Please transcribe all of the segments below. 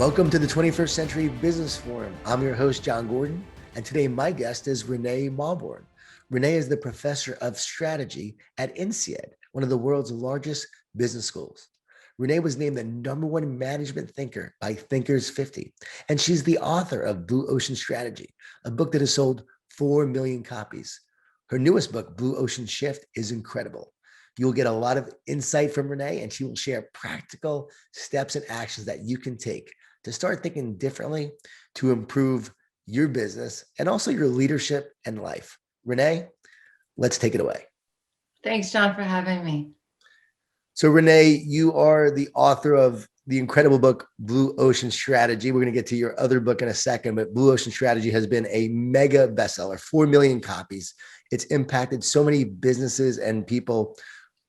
Welcome to the 21st Century Business Forum. I'm your host, Jon Gordon, and today my guest is Renée Mauborgne. Renée is the professor of strategy at INSEAD, one of the world's largest business schools. Renée was named the #1 management thinker by Thinkers 50, and she's the author of Blue Ocean Strategy, a book that has sold 4 million copies. Her newest book, Blue Ocean Shift, is incredible. You'll get a lot of insight from Renée, and she will share practical steps and actions that you can take to start thinking differently to improve your business and also your leadership and life. Renée, let's take it away. Thanks, Jon, for having me. So Renée, you are the author of the incredible book, Blue Ocean Strategy. We're going to get to your other book in a second, but Blue Ocean Strategy has been a mega bestseller, 4 million copies. It's impacted so many businesses and people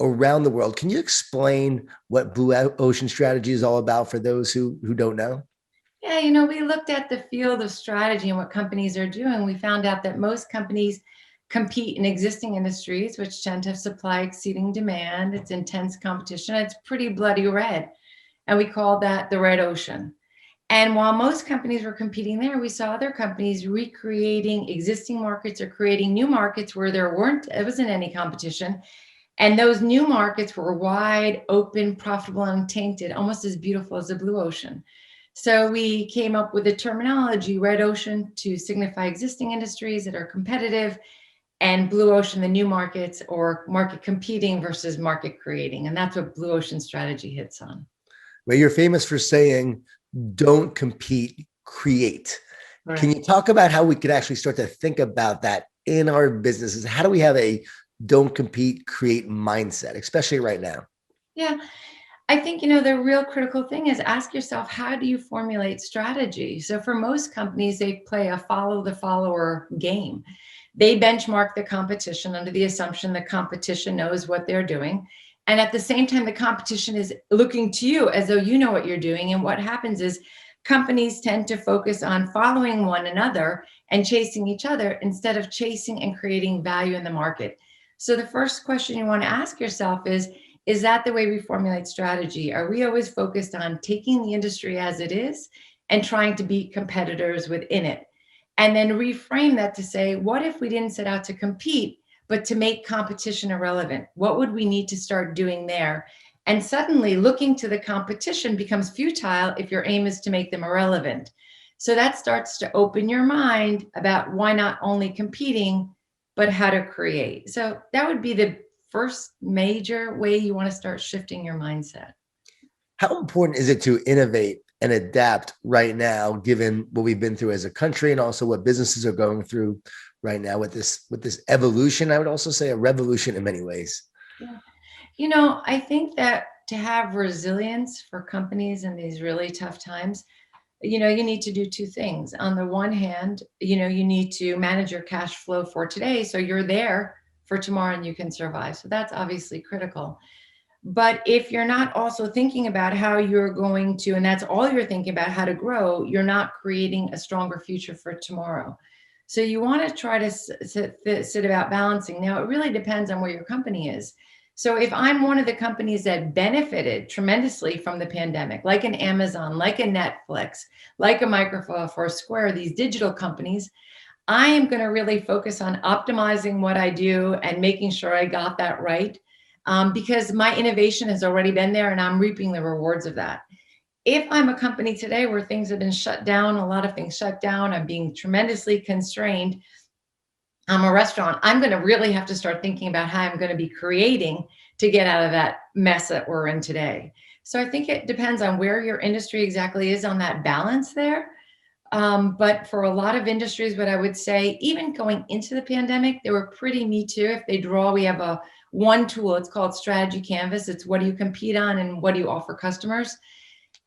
around the world. Can you explain what Blue Ocean Strategy is all about for those who don't know? Yeah, we looked at the field of strategy and what companies are doing. We found out that most companies compete in existing industries, which tend to have supply exceeding demand. It's intense competition. It's pretty bloody red. And we call that the red ocean. And while most companies were competing there, we saw other companies recreating existing markets or creating new markets where there wasn't any competition. And those new markets were wide, open, profitable, and untainted, almost as beautiful as the blue ocean. So we came up with the terminology red ocean to signify existing industries that are competitive, and blue ocean, the new markets or market competing versus market creating. And that's what Blue Ocean Strategy hits on. Well, you're famous for saying, don't compete, create. Right. Can you talk about how we could actually start to think about that in our businesses? How do we have a don't compete, create mindset, especially right now? Yeah, I think, the real critical thing is ask yourself, how do you formulate strategy? So for most companies, they play a follow the follower game. They benchmark the competition under the assumption the competition knows what they're doing. And at the same time, the competition is looking to you as though you know what you're doing. And what happens is companies tend to focus on following one another and chasing each other instead of chasing and creating value in the market. So the first question you want to ask yourself is that the way we formulate strategy? Are we always focused on taking the industry as it is and trying to beat competitors within it? And then reframe that to say, what if we didn't set out to compete, but to make competition irrelevant? What would we need to start doing there? And suddenly looking to the competition becomes futile if your aim is to make them irrelevant. So that starts to open your mind about why not only competing, but how to create. So that would be the first major way you want to start shifting your mindset. How important is it to innovate and adapt right now, given what we've been through as a country and also what businesses are going through right now with this evolution? I would also say a revolution in many ways. Yeah. I think that to have resilience for companies in these really tough times, you need to do two things. On the one hand, you need to manage your cash flow for today, so you're there for tomorrow and you can survive. So that's obviously critical. But if you're not also thinking about how you're going to, and that's all you're thinking about, how to grow, you're not creating a stronger future for tomorrow. So you want to try to sit about balancing. Now, it really depends on where your company is. So if I'm one of the companies that benefited tremendously from the pandemic, like an Amazon, like a Netflix, like a Microsoft or Square, these digital companies, I am going to really focus on optimizing what I do and making sure I got that right, because my innovation has already been there and I'm reaping the rewards of that. If I'm a company today where things have been shut down, a lot of things shut down, I'm being tremendously constrained, I'm a restaurant, I'm going to really have to start thinking about how I'm going to be creating to get out of that mess that we're in today. So I think it depends on where your industry exactly is on that balance there. But for a lot of industries, what I would say, even going into the pandemic, they were pretty me too. If they draw, we have one tool, it's called Strategy Canvas. It's what do you compete on and what do you offer customers?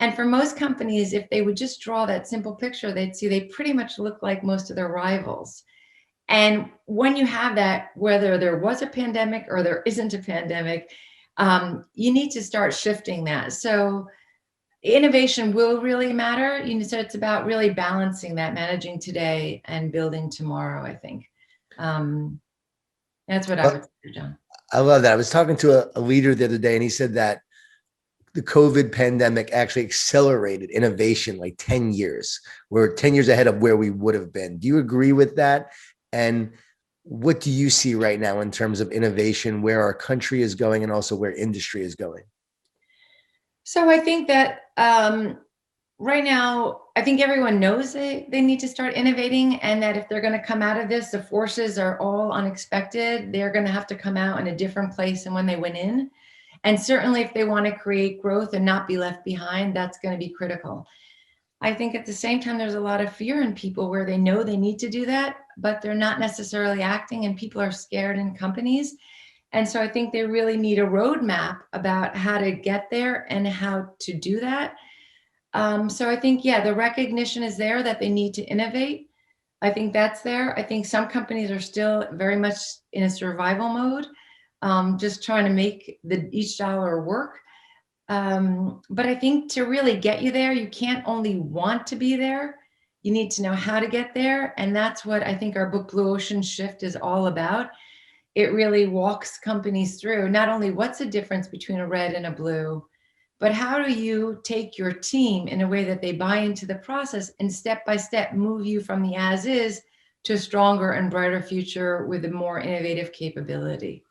And for most companies, if they would just draw that simple picture, they'd see they pretty much look like most of their rivals. And when you have that, whether there was a pandemic or there isn't a pandemic, you need to start shifting that. So innovation will really matter. So it's about really balancing that, managing today and building tomorrow, I think. That's what I would say, Jon. I love that. I was talking to a leader the other day, and he said that the COVID pandemic actually accelerated innovation like 10 years. We're 10 years ahead of where we would have been. Do you agree with that? And what do you see right now in terms of innovation, where our country is going and also where industry is going? So I think that right now, I think everyone knows they need to start innovating, and that if they're going to come out of this, the forces are all unexpected. They're going to have to come out in a different place than when they went in. And certainly if they want to create growth and not be left behind, that's going to be critical. I think at the same time, there's a lot of fear in people where they know they need to do that, but they're not necessarily acting, and people are scared in companies. And so I think they really need a roadmap about how to get there and how to do that. So I think, yeah, the recognition is there that they need to innovate. I think that's there. I think some companies are still very much in a survival mode, just trying to make each dollar work. But I think to really get you there, you can't only want to be there. You need to know how to get there. And that's what I think our book, Blue Ocean Shift, is all about. It really walks companies through not only what's the difference between a red and a blue, but how do you take your team in a way that they buy into the process and step by step move you from the as is to a stronger and brighter future with a more innovative capability.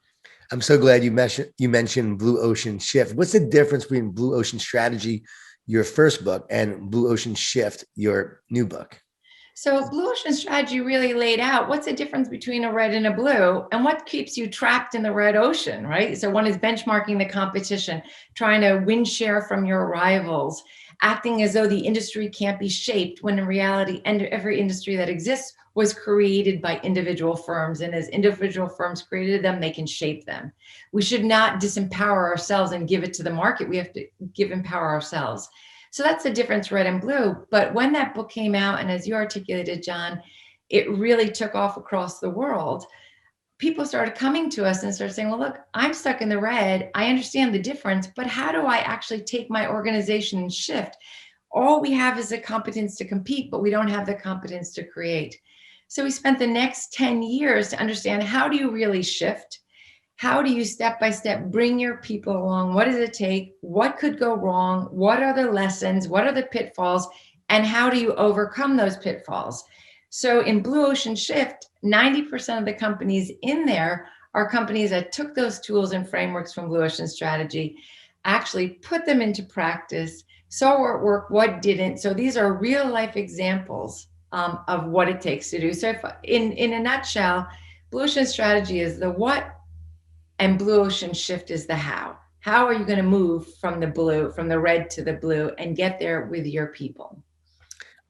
I'm so glad you mentioned Blue Ocean Shift. What's the difference between Blue Ocean Strategy, your first book, and Blue Ocean Shift, your new book? So Blue Ocean Strategy really laid out what's the difference between a red and a blue, and what keeps you trapped in the red ocean, right? So one is benchmarking the competition, trying to win share from your rivals, acting as though the industry can't be shaped when in reality, every industry that exists was created by individual firms. And as individual firms created them, they can shape them. We should not disempower ourselves and give it to the market. We have to empower ourselves. So that's the difference, red and blue. But when that book came out, and as you articulated, John, it really took off across the world. People started coming to us and started saying, well, look, I'm stuck in the red. I understand the difference, but how do I actually take my organization and shift? All we have is the competence to compete, but we don't have the competence to create. So we spent the next 10 years to understand, how do you really shift? How do you step by step bring your people along? What does it take? What could go wrong? What are the lessons? What are the pitfalls? And how do you overcome those pitfalls? So in Blue Ocean Shift, 90% of the companies in there are companies that took those tools and frameworks from Blue Ocean Strategy, actually put them into practice, saw what worked, what didn't. So these are real life examples of what it takes to do. So if, in a nutshell, Blue Ocean Strategy is the what, and Blue Ocean Shift is the how. How are you going to move from the red to the blue, and get there with your people?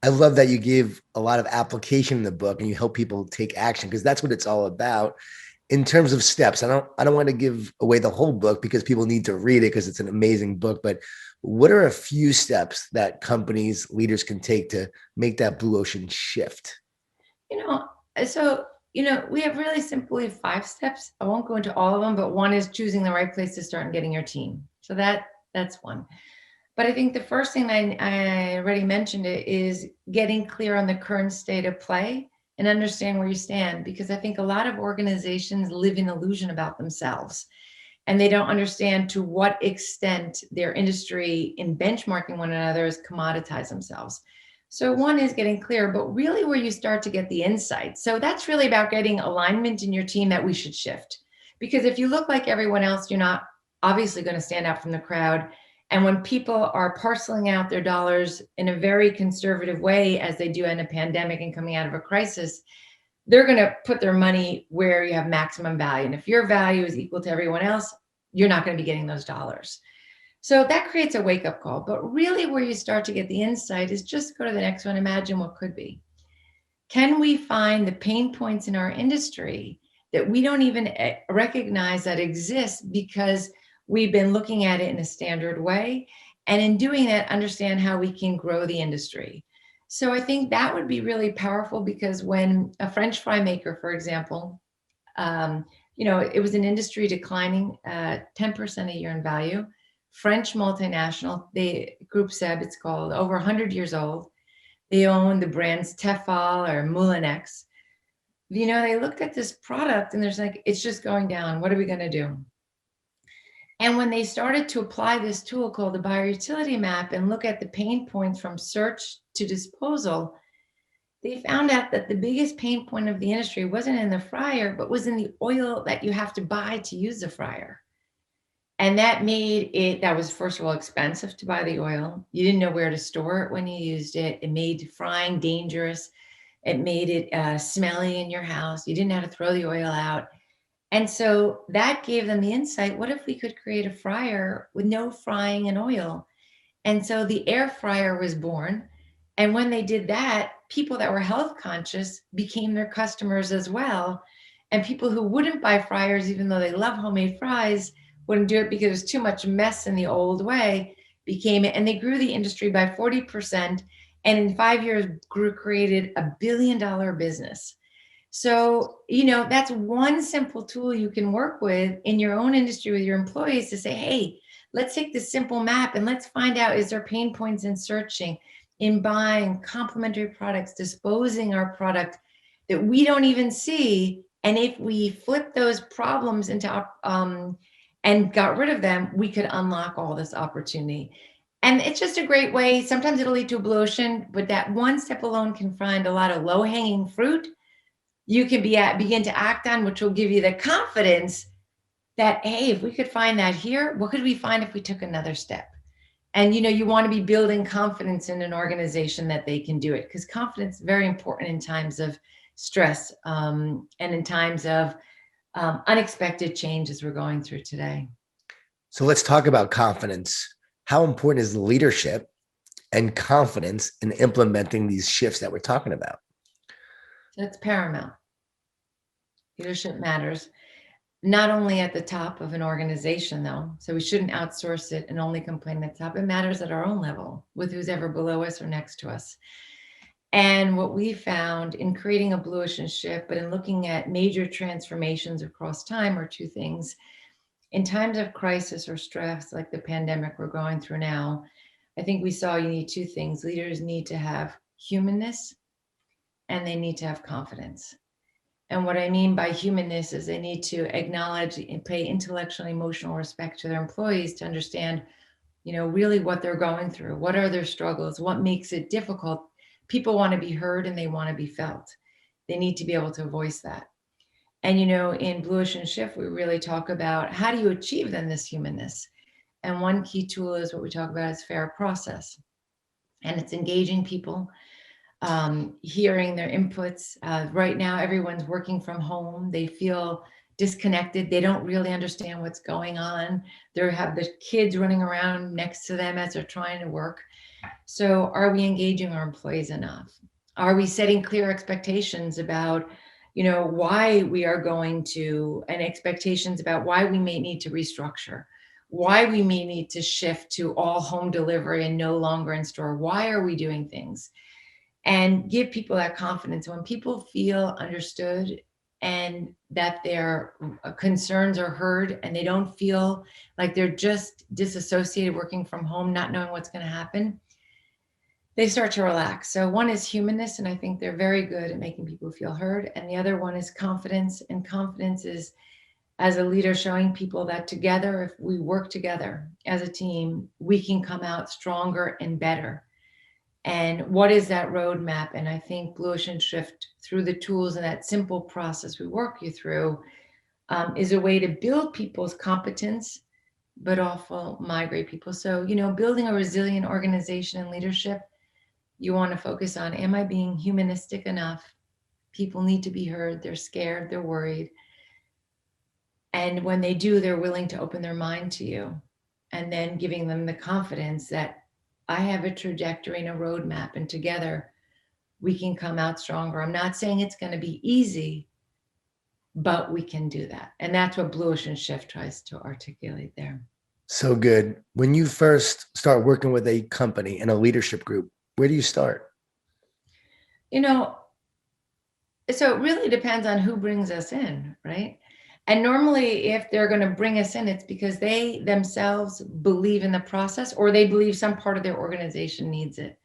I love that you give a lot of application in the book and you help people take action, because that's what it's all about in terms of steps. I don't want to give away the whole book because people need to read it because it's an amazing book, but what are a few steps that companies, leaders can take to make that blue ocean shift? You know, so, we have really simply 5 steps. I won't go into all of them, but one is choosing the right place to start and getting your team. So that's one. But I think the first thing I already mentioned it is getting clear on the current state of play and understand where you stand, because I think a lot of organizations live in illusion about themselves, and they don't understand to what extent their industry in benchmarking one another has commoditized themselves. So one is getting clear, but really where you start to get the insight. So that's really about getting alignment in your team that we should shift. Because if you look like everyone else, you're not obviously going to stand out from the crowd. And when people are parceling out their dollars in a very conservative way, as they do in a pandemic and coming out of a crisis, they're going to put their money where you have maximum value. And if your value is equal to everyone else, you're not going to be getting those dollars. So that creates a wake-up call. But really where you start to get the insight is just go to the next one. Imagine what could be. Can we find the pain points in our industry that we don't even recognize that exist because we've been looking at it in a standard way? And in doing that, understand how we can grow the industry. So I think that would be really powerful, because when a French fry maker, for example, it was an industry declining 10% a year in value. French multinational, Group Seb, it's called, over 100 years old. They own the brands Tefal or Moulinex. They looked at this product and there's like, it's just going down. What are we going to do? And when they started to apply this tool called the buyer utility map and look at the pain points from search to disposal, they found out that the biggest pain point of the industry wasn't in the fryer, but was in the oil that you have to buy to use the fryer. And that was, first of all, expensive to buy the oil. You didn't know where to store it when you used it. It made frying dangerous. It made it smelly in your house. You didn't know how to throw the oil out. And so that gave them the insight. What if we could create a fryer with no frying in oil? And so the air fryer was born. And when they did that, people that were health conscious became their customers as well. And people who wouldn't buy fryers, even though they love homemade fries, wouldn't do it because there's too much mess in the old way, became it. And they grew the industry by 40%. And in 5 years, created $1 billion business. So, that's one simple tool you can work with in your own industry with your employees to say, hey, let's take this simple map and let's find out, is there pain points in searching, in buying complementary products, disposing our product that we don't even see. And if we flip those problems into and got rid of them, we could unlock all this opportunity. And it's just a great way. Sometimes it'll lead to a blue ocean, but that one step alone can find a lot of low-hanging fruit you can begin to act on, which will give you the confidence that, hey, if we could find that here, what could we find if we took another step? And you want to be building confidence in an organization that they can do it, because confidence is very important in times of stress and in times of unexpected changes we're going through today. So let's talk about confidence. How important is leadership and confidence in implementing these shifts that we're talking about? That's paramount. Leadership matters, not only at the top of an organization, though. So we shouldn't outsource it and only complain at the top. It matters at our own level with who's ever below us or next to us. And what we found in creating a blue ocean shift, but in looking at major transformations across time, are two things. In times of crisis or stress, like the pandemic we're going through now, I think we saw you need two things. Leaders need to have humanness and they need to have confidence. And what I mean by humanness is they need to acknowledge and pay intellectual and emotional respect to their employees to understand, really what they're going through. What are their struggles? What makes it difficult? People want to be heard and they want to be felt. They need to be able to voice that. And, in Blue Ocean Shift, we really talk about how do you achieve then this humanness? And one key tool is what we talk about is fair process. And it's engaging people, hearing their inputs. Right now, everyone's working from home. They feel disconnected. They don't really understand what's going on. They have the kids running around next to them as they're trying to work. So are we engaging our employees enough? Are we setting clear expectations about, why we are going to, and expectations about why we may need to restructure, why we may need to shift to all home delivery and no longer in store? Why are we doing things? And give people that confidence. When people feel understood and that their concerns are heard and they don't feel like they're just disassociated working from home, not knowing what's going to happen, they start to relax. So one is humanness, and I think they're very good at making people feel heard. And the other one is confidence. And confidence is, as a leader, showing people that together, if we work together as a team, we can come out stronger and better. And what is that roadmap? And I think Blue Ocean Shift, through the tools and that simple process we work you through, is a way to build people's competence, but also migrate people. So, building a resilient organization and leadership, you want to focus on, am I being humanistic enough? People need to be heard. They're scared. They're worried. And when they do, they're willing to open their mind to you. And then giving them the confidence that I have a trajectory and a roadmap, and together we can come out stronger. I'm not saying it's going to be easy, but we can do that. And that's what Blue Ocean Shift tries to articulate there. So good. When you first start working with a company and a leadership group, where do you start? So it really depends on who brings us in, right? And normally, if they're going to bring us in, it's because they themselves believe in the process, or they believe some part of their organization needs it.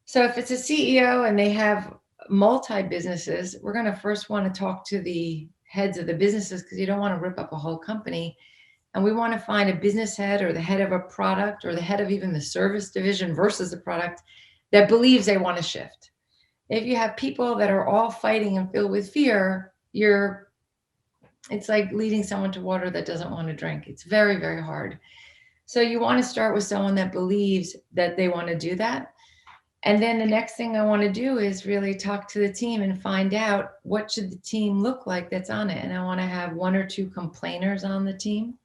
So if it's a CEO and they have multi-businesses, we're going to first want to talk to the heads of the businesses, because you don't want to rip up a whole company. and we want to find a business head or the head of a product or the head of even the service division versus the product that believes they want to shift. If you have people that are all fighting and filled with fear, it's like leading someone to water that doesn't want to drink. It's very, very hard. So you want to start with someone that believes that they want to do that. And then the next thing I want to do is really talk to the team and find out what should the team look like that's on it. And I want to have 1 or 2 complainers on the team,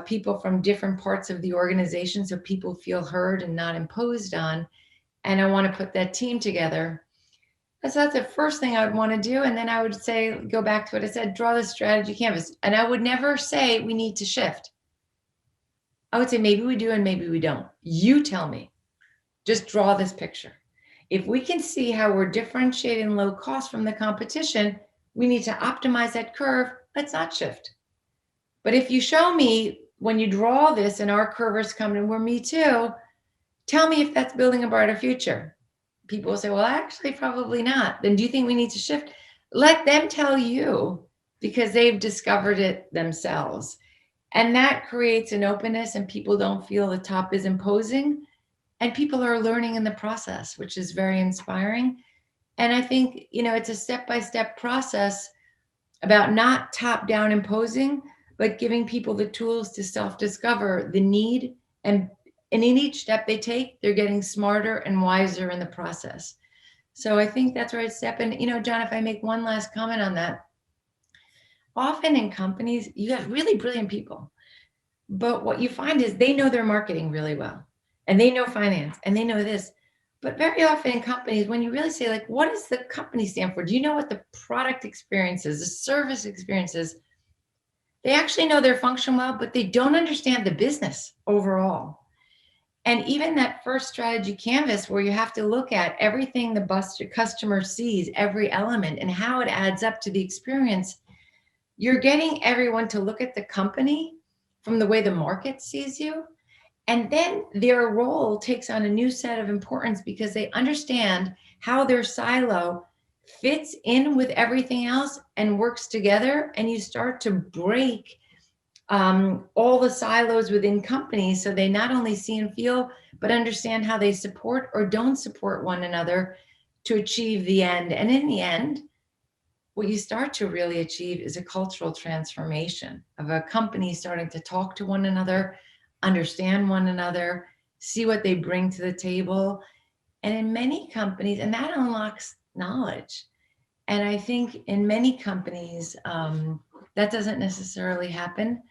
people from different parts of the organization, so people feel heard and not imposed on. And I want to put that team together. So that's the first thing I would want to do. And then I would say, go back to what I said, draw the strategy canvas. And I would never say we need to shift. I would say maybe we do and maybe we don't. You tell me. Just draw this picture. If we can see how we're differentiating low cost from the competition, we need to optimize that curve. Let's not shift. But if you show me when you draw this and our curve is coming and we're me too, tell me if that's building a brighter future. People will say, well, actually, probably not. Then do you think we need to shift? Let them tell you because they've discovered it themselves. And that creates an openness and people don't feel the top is imposing. And people are learning in the process, which is very inspiring. And I think, it's a step-by-step process about not top-down imposing, but giving people the tools to self-discover the need. And in each step they take, they're getting smarter and wiser in the process. So I think that's where I step in. John, if I make one last comment on that, often in companies, you have really brilliant people. But what you find is they know their marketing really well. And they know finance and they know this. But very often in companies, when you really say, like, what does the company stand for? Do you know what the product experience is, the service experience is? They actually know their function well, but they don't understand the business overall. And even that first strategy canvas where you have to look at everything the customer sees, every element and how it adds up to the experience, you're getting everyone to look at the company from the way the market sees you. And then their role takes on a new set of importance because they understand how their silo fits in with everything else and works together. And you start to break all the silos within companies so they not only see and feel, but understand how they support or don't support one another to achieve the end. And in the end, what you start to really achieve is a cultural transformation of a company starting to talk to one another, understand one another, see what they bring to the table. And in many companies, and that unlocks knowledge. And I think in many companies, that doesn't necessarily happen.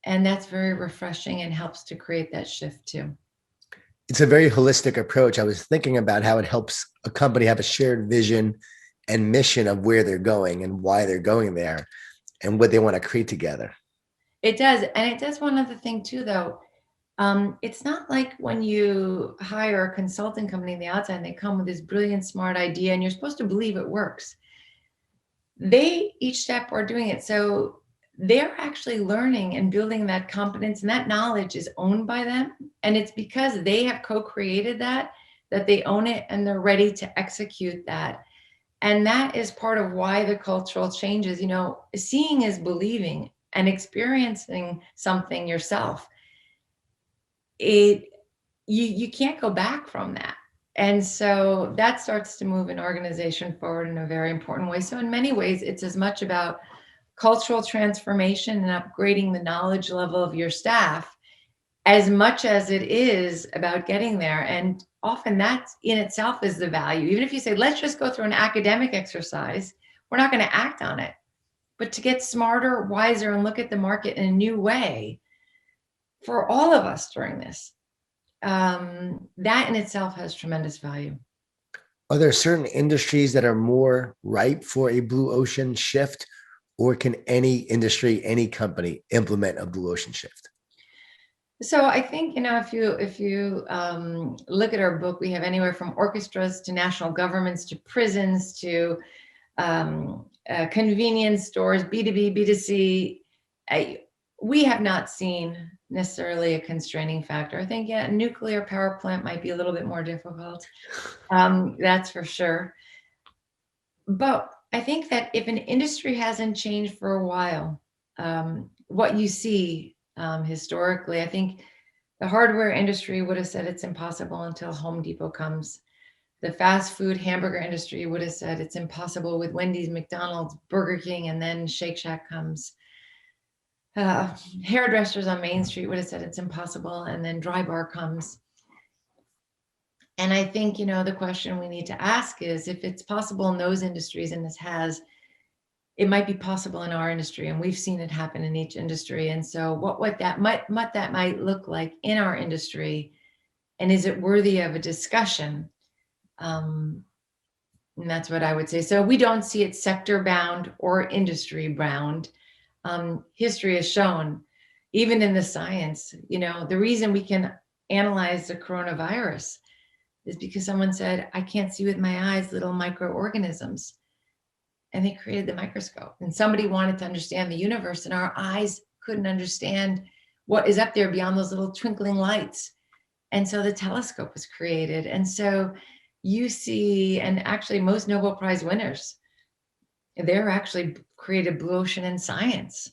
And that's very refreshing and helps to create that shift too. It's a very holistic approach. I was thinking about how it helps a company have a shared vision and mission of where they're going and why they're going there and what they want to create together. It does. And it does one other thing too, though. It's not like when you hire a consulting company on the outside and they come with this brilliant, smart idea and you're supposed to believe it works. They each step are doing it. So they're actually learning and building that competence, and that knowledge is owned by them. And it's because they have co-created that they own it and they're ready to execute that. And that is part of why the cultural changes. Seeing is believing, and experiencing something yourself, you can't go back from that. And so that starts to move an organization forward in a very important way. So in many ways, it's as much about cultural transformation and upgrading the knowledge level of your staff as much as it is about getting there. And often that in itself is the value. Even if you say, let's just go through an academic exercise, we're not going to act on it. But to get smarter, wiser, and look at the market in a new way for all of us during this, that in itself has tremendous value. Are there certain industries that are more ripe for a blue ocean shift, or can any industry, any company implement a blue ocean shift? So I think, if you look at our book, we have anywhere from orchestras to national governments to prisons to convenience stores, B2B, B2C. We have not seen necessarily a constraining factor. I think, a nuclear power plant might be a little bit more difficult. That's for sure. But I think that if an industry hasn't changed for a while, what you see historically. I think the hardware industry would have said it's impossible until Home Depot comes. The fast food hamburger industry would have said it's impossible with Wendy's, McDonald's, Burger King, and then Shake Shack comes. Hairdressers on Main Street would have said it's impossible, and then Dry Bar comes. And I think, the question we need to ask is, if it's possible in those industries, and it might be possible in our industry, and we've seen it happen in each industry. And so what that might look like in our industry, and is it worthy of a discussion? And that's what I would say. So we don't see it sector bound or industry bound. History has shown, even in the science, the reason we can analyze the coronavirus is because someone said, I can't see with my eyes little microorganisms. And they created the microscope. And somebody wanted to understand the universe, and our eyes couldn't understand what is up there beyond those little twinkling lights. And so the telescope was created. And so you see, and actually most Nobel Prize winners, they're actually created blue ocean in science.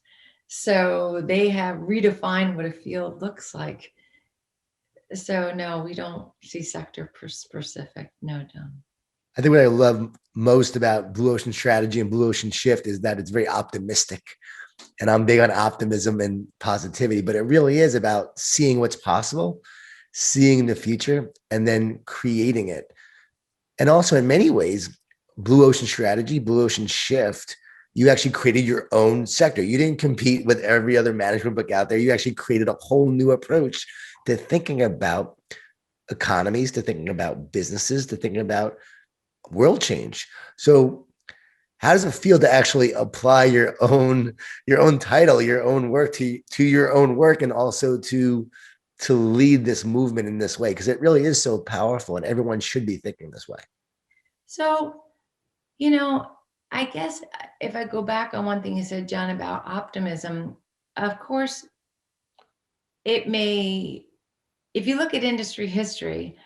So they have redefined what a field looks like. So no, we don't see sector specific. No, John. I think what I love most about Blue Ocean Strategy and Blue Ocean Shift is that it's very optimistic. And I'm big on optimism and positivity, but it really is about seeing what's possible, seeing the future, and then creating it. And also, in many ways, Blue Ocean Strategy, Blue Ocean Shift, you actually created your own sector. You didn't compete with every other management book out there. You actually created a whole new approach to thinking about economies, to thinking about businesses, to thinking about world change. So how does it feel to actually apply your own title, your own work to your own work, and also to lead this movement in this way? Because it really is so powerful, and everyone should be thinking this way. So, I guess if I go back on one thing you said, John, about optimism, of course, if you look at industry history,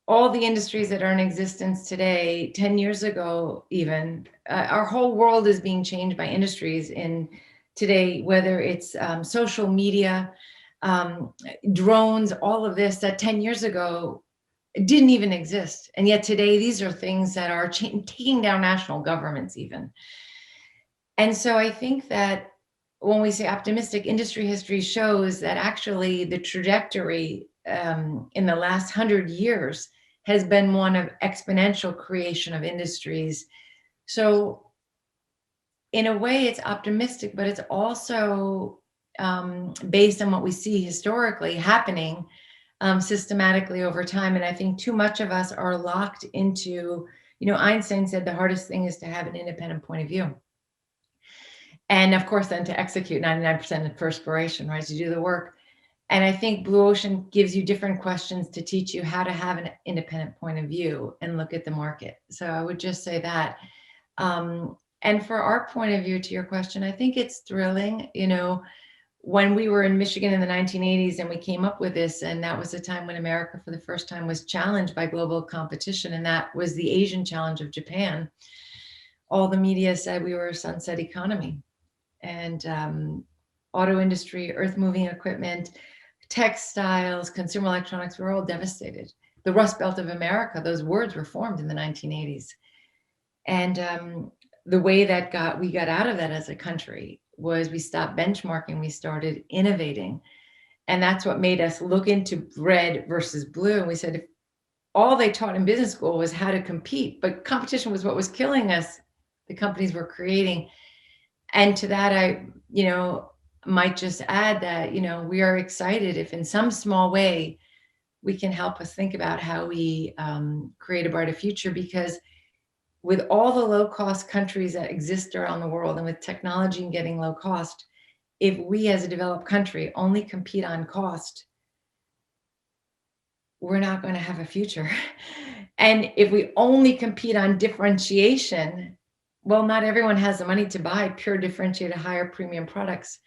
all the industries that are in existence today, 10 years ago, even, our whole world is being changed by industries in today, whether it's social media, drones, all of this that 10 years ago didn't even exist. And yet today, these are things that are taking down national governments even. And so I think that when we say optimistic, industry history shows that actually the trajectory in the last 100 years has been one of exponential creation of industries. So in a way, it's optimistic, but it's also based on what we see historically happening systematically over time. And I think too much of us are locked into, Einstein said the hardest thing is to have an independent point of view. And of course, then to execute 99% of perspiration, right? To do the work. And I think Blue Ocean gives you different questions to teach you how to have an independent point of view and look at the market. So I would just say that. And for our point of view, to your question, I think it's thrilling. When we were in Michigan in the 1980s and we came up with this, and that was a time when America for the first time was challenged by global competition, and that was the Asian challenge of Japan. All the media said we were a sunset economy, and auto industry, earth moving equipment, textiles, consumer electronics were all devastated. The Rust Belt of America, those words were formed in the 1980s. And the way that we got out of that as a country was we stopped benchmarking, we started innovating. And that's what made us look into red versus blue. And we said, if all they taught in business school was how to compete, but competition was what was killing us, the companies were creating. And to that, I, might just add that, we are excited if in some small way we can help us think about how we create a brighter future, because with all the low-cost countries that exist around the world, and with technology and getting low cost, if we as a developed country only compete on cost, we're not going to have a future. And if we only compete on differentiation, well, not everyone has the money to buy pure differentiated higher premium products.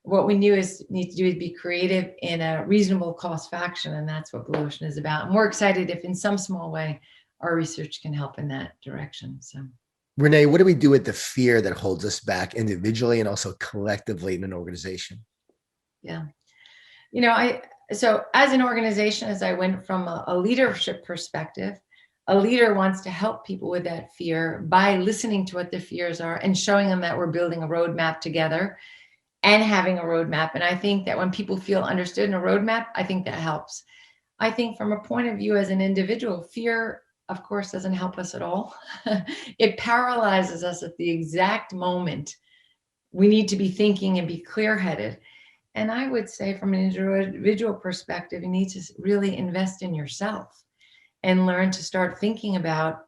What we need to do is be creative in a reasonable cost faction. And that's what Blue Ocean is about. And we're excited if in some small way our research can help in that direction. So Renee, what do we do with the fear that holds us back individually and also collectively in an organization? Yeah. So as an organization, as I went from a leadership perspective, a leader wants to help people with that fear by listening to what their fears are and showing them that we're building a roadmap together and having a roadmap. And I think that when people feel understood in a roadmap, I think that helps. I think from a point of view as an individual, fear, of course, doesn't help us at all. It paralyzes us at the exact moment we need to be thinking and be clear-headed. And I would say from an individual perspective, you need to really invest in yourself and learn to start thinking about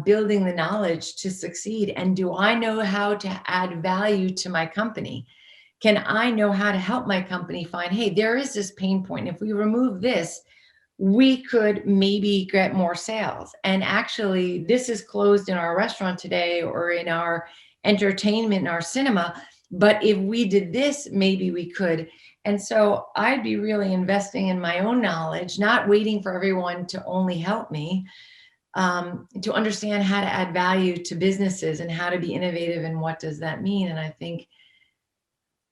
building the knowledge to succeed. And do I know how to add value to my company? Can I know how to help my company find, hey, there is this pain point. If we remove this, we could maybe get more sales. And actually, this is closed in our restaurant today or in our entertainment, in our cinema. But if we did this, maybe we could. And so I'd be really investing in my own knowledge, not waiting for everyone to only help me, to understand how to add value to businesses and how to be innovative and what does that mean. And I think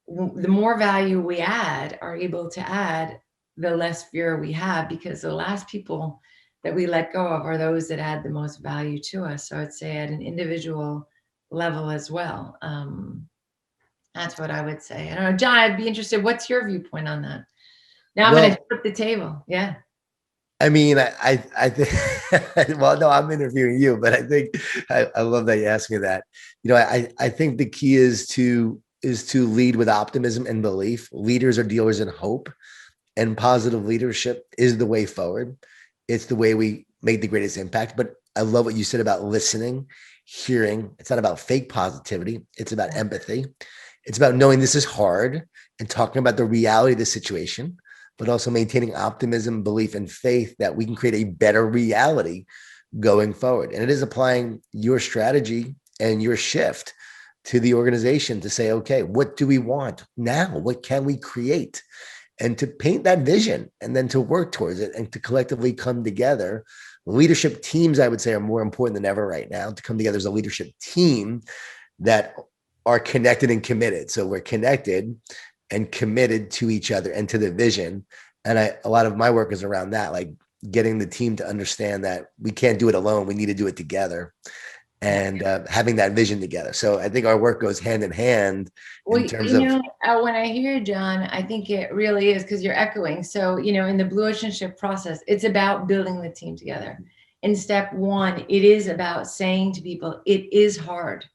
the more value we are able to add, the less fear we have, because the last people that we let go of are those that add the most value to us. So I'd say at an individual level as well. That's what I would say. I don't know, John, I'd be interested. What's your viewpoint on that? Now I'm going to Well, flip the table. Yeah. I mean, I think, well, no, I'm interviewing you, but I think I love that you asked me that. I think the key is to lead with optimism and belief. Leaders are dealers in hope, and positive leadership is the way forward. It's the way we make the greatest impact. But I love what you said about listening, hearing. It's not about fake positivity. It's about empathy. It's about knowing this is hard and talking about the reality of the situation, but also maintaining optimism, belief, and faith that we can create a better reality going forward. And it is applying your strategy and your shift to the organization to say, okay, what do we want now? What can we create? And to paint that vision and then to work towards it and to collectively come together. Leadership teams, I would say, are more important than ever right now, to come together as a leadership team that are connected and committed. So we're connected and committed to each other and to the vision. And a lot of my work is around that, like getting the team to understand that we can't do it alone. We need to do it together, and having that vision together. So I think our work goes hand in hand Well, in terms of, when I hear you, John, I think it really is because you're echoing. So, in the Blue Ocean Shift process, it's about building the team together. In step one, it is about saying to people, it is hard,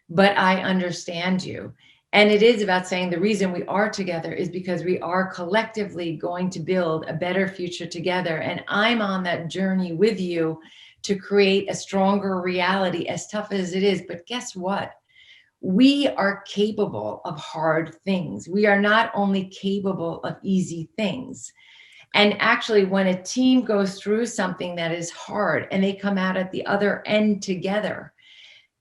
but I understand you. And it is about saying the reason we are together is because we are collectively going to build a better future together. And I'm on that journey with you to create a stronger reality, as tough as it is. But guess what? We are capable of hard things. We are not only capable of easy things. And actually, when a team goes through something that is hard and they come out at the other end together,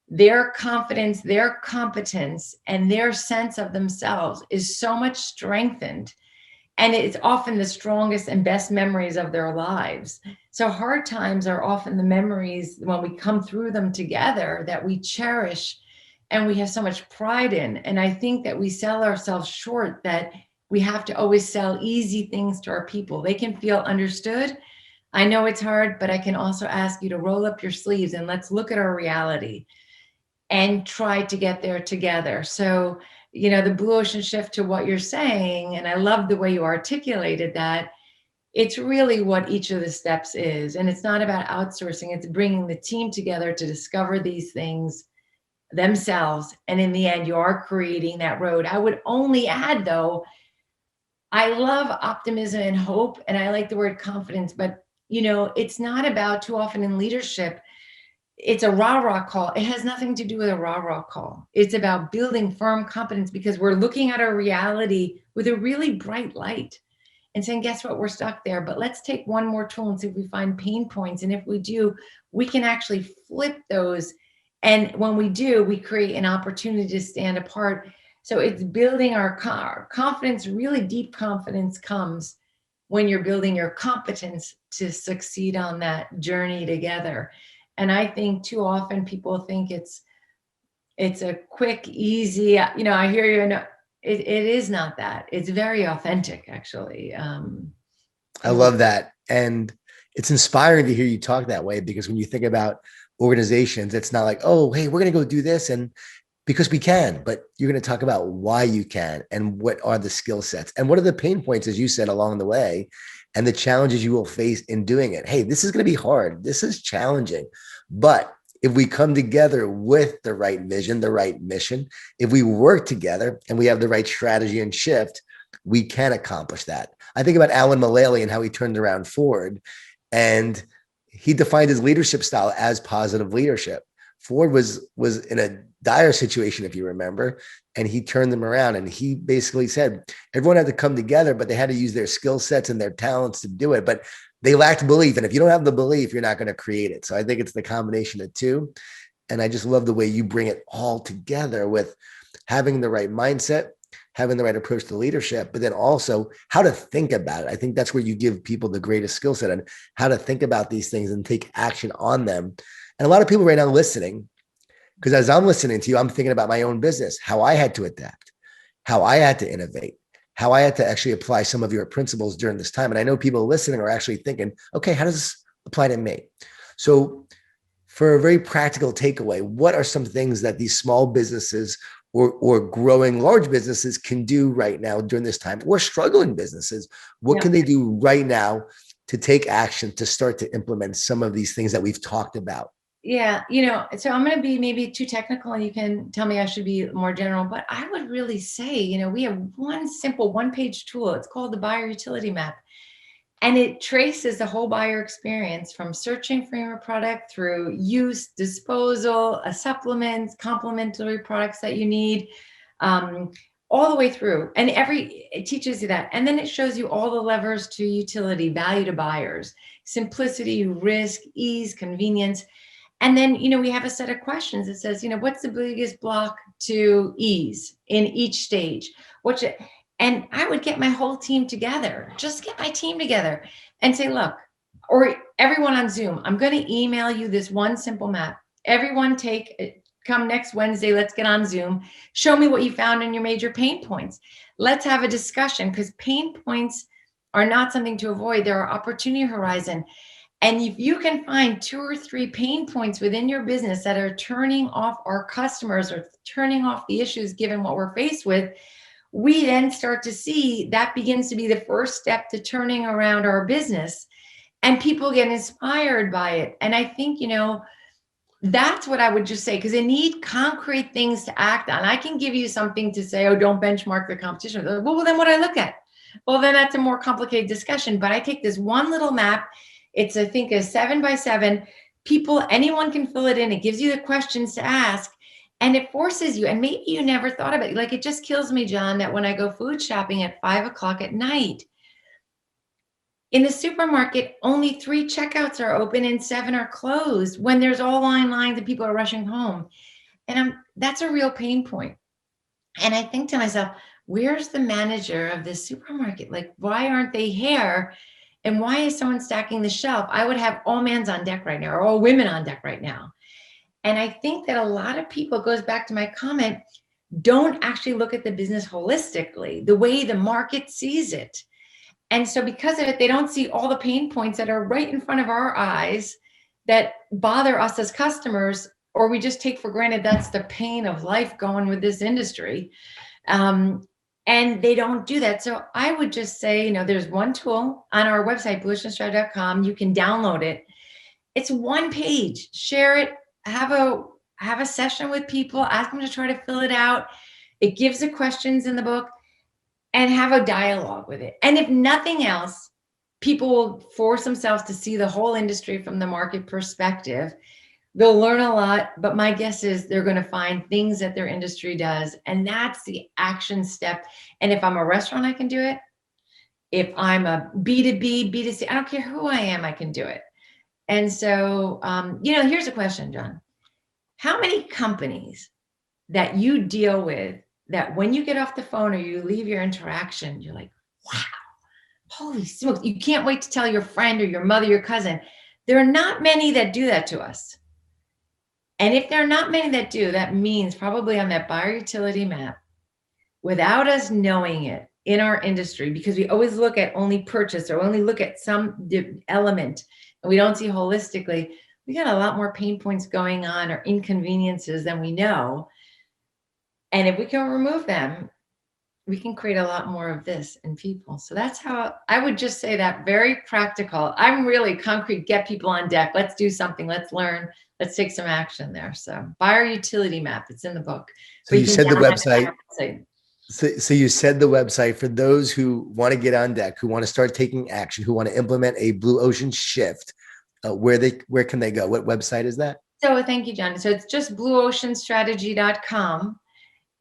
their confidence, their competence, and their sense of themselves is so much strengthened. And it's often the strongest and best memories of their lives. So hard times are often the memories when we come through them together that we cherish and we have so much pride in. And I think that we sell ourselves short, that we have to always sell easy things to our people. They can feel understood. I know it's hard, but I can also ask you to roll up your sleeves and let's look at our reality and try to get there together. So, the Blue Ocean Shift, to what you're saying, and I love the way you articulated that, it's really what each of the steps is. And it's not about outsourcing, it's bringing the team together to discover these things themselves. And in the end, you are creating that road. I would only add, though, I love optimism and hope, and I like the word confidence, but it's not about, too often in leadership, it's a rah-rah call. It has nothing to do with a rah-rah call. It's about building firm competence, because we're looking at our reality with a really bright light and saying, guess what, we're stuck there, but let's take one more tool and see if we find pain points. And if we do, we can actually flip those. And when we do, we create an opportunity to stand apart. So it's building our confidence. Really deep confidence comes when you're building your competence to succeed on that journey together. And I think too often people think it's a quick, easy, I hear you. And it is not that. It's very authentic, actually. I love that. And it's inspiring to hear you talk that way, because when you think about organizations, it's not like, oh, hey, we're going to go do this. And because we can, but you're going to talk about why you can and what are the skill sets and what are the pain points, as you said, along the way, and the challenges you will face in doing it. Hey, this is going to be hard. This is challenging. But if we come together with the right vision, the right mission, if we work together and we have the right strategy and shift, we can accomplish that. I think about Alan Mulally and how he turned around Ford, and he defined his leadership style as positive leadership. Ford was in a dire situation, if you remember, and he turned them around. And he basically said everyone had to come together, but they had to use their skill sets and their talents to do it. But they lacked belief. And if you don't have the belief, you're not going to create it. So I think it's the combination of two. And I just love the way you bring it all together with having the right mindset, having the right approach to leadership, but then also how to think about it. I think that's where you give people the greatest skill set and how to think about these things and take action on them. And a lot of people right now listening, because as I'm listening to you, I'm thinking about my own business, how I had to adapt, how I had to innovate, how I had to actually apply some of your principles during this time. And I know people listening are actually thinking, okay, how does this apply to me? So for a very practical takeaway, what are some things that these small businesses or growing large businesses can do right now during this time, or struggling businesses? What can they do right now to take action to start to implement some of these things that we've talked about? Yeah, so I'm going to be maybe too technical and you can tell me I should be more general, but I would really say, we have one simple one-page tool. It's called the buyer utility map. And it traces the whole buyer experience from searching for your product through use, disposal, supplements, complementary products that you need, all the way through. And it teaches you that. And then it shows you all the levers to utility, value to buyers, simplicity, risk, ease, convenience. And then, we have a set of questions that says, what's the biggest block to ease in each stage? And I would get my whole team together, just get my team together and say, look, or everyone on Zoom, I'm going to email you this one simple map. Everyone come next Wednesday, let's get on Zoom. Show me what you found in your major pain points. Let's have a discussion, because pain points are not something to avoid. They're our opportunity horizon. And if you can find 2 or 3 pain points within your business that are turning off our customers or turning off the issues given what we're faced with, we then start to see that begins to be the first step to turning around our business, and people get inspired by it. And I think, that's what I would just say, because they need concrete things to act on. I can give you something to say, oh, don't benchmark the competition. Well, then what I look at? Well, then that's a more complicated discussion. But I take this one little map. It's, I think, a 7x7. Anyone can fill it in. It gives you the questions to ask. And it forces you, and maybe you never thought about it. Like, it just kills me, John, that when I go food shopping at 5:00 at night, in the supermarket, only 3 checkouts are open and 7 are closed when there's all lines and people are rushing home. And that's a real pain point. And I think to myself, where's the manager of this supermarket? Like, why aren't they here? And why is someone stacking the shelf? I would have all men's on deck right now, or all women on deck right now. And I think that a lot of people, it goes back to my comment, don't actually look at the business holistically, the way the market sees it. And so because of it, they don't see all the pain points that are right in front of our eyes that bother us as customers, or we just take for granted that's the pain of life going with this industry. And they don't do that. So I would just say, there's one tool on our website, blueoceanstrategy.com. You can download it. It's one page. Share it. Have a session with people. Ask them to try to fill it out. It gives the questions in the book, and have a dialogue with it. And if nothing else, people will force themselves to see the whole industry from the market perspective. They'll learn a lot, but my guess is they're going to find things that their industry does. And that's the action step. And if I'm a restaurant, I can do it. If I'm a B2B, B2C, I don't care who I am, I can do it. And so, here's a question, John. How many companies that you deal with that when you get off the phone or you leave your interaction, you're like, wow, holy smokes, you can't wait to tell your friend or your mother, your cousin? There are not many that do that to us. And if there are not many that do, that means probably on that buyer utility map, without us knowing it in our industry, because we always look at only purchase or only look at some element and we don't see holistically, we got a lot more pain points going on or inconveniences than we know. And if we can remove them, we can create a lot more of this in people. So that's how I would just say that, very practical. I'm really concrete, get people on deck. Let's do something. Let's learn. Let's take some action there. So buyer utility map, it's in the book. So you said the website. Website. So you said the website for those who want to get on deck, who want to start taking action, who want to implement a blue ocean shift. Where can they go? What website is that? So thank you, John. So it's just blueoceanstrategy.com.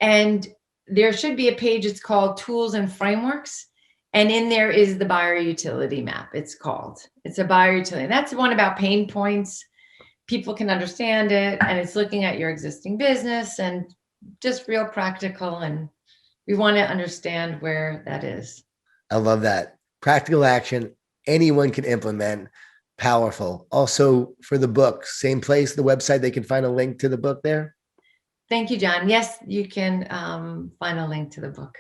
And there should be a page, it's called Tools and Frameworks. And in there is the buyer utility map, it's called. It's a buyer utility. And that's the one about pain points. People can understand it. And it's looking at your existing business and just real practical. And we want to understand where that is. I love that. Practical action, anyone can implement. Powerful. Also for the book, same place, the website, they can find a link to the book there. Thank you, John. Yes, you can find a link to the book,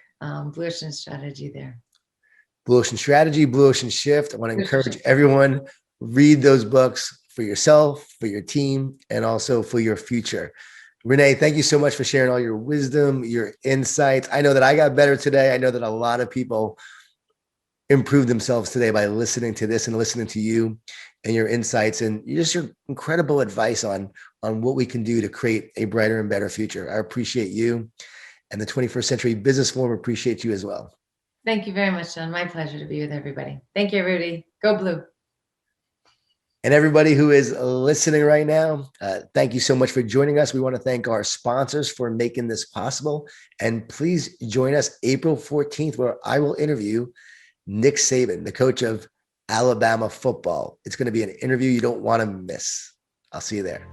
Blue Ocean Strategy there. Blue Ocean Strategy, Blue Ocean Shift. I want to encourage everyone, read those books for yourself, for your team, and also for your future. Renee, thank you so much for sharing all your wisdom, your insights. I know that I got better today. I know that a lot of people improved themselves today by listening to this and listening to you and your insights and just your incredible advice on what we can do to create a brighter and better future. I appreciate you, and the 21st Century Business Forum appreciates you as well. Thank you very much, John. My pleasure to be with everybody. Thank you, everybody. Go Blue. And everybody who is listening right now, thank you so much for joining us. We want to thank our sponsors for making this possible. And please join us April 14th, where I will interview Nick Saban, the coach of Alabama football. It's going to be an interview you don't want to miss. I'll see you there.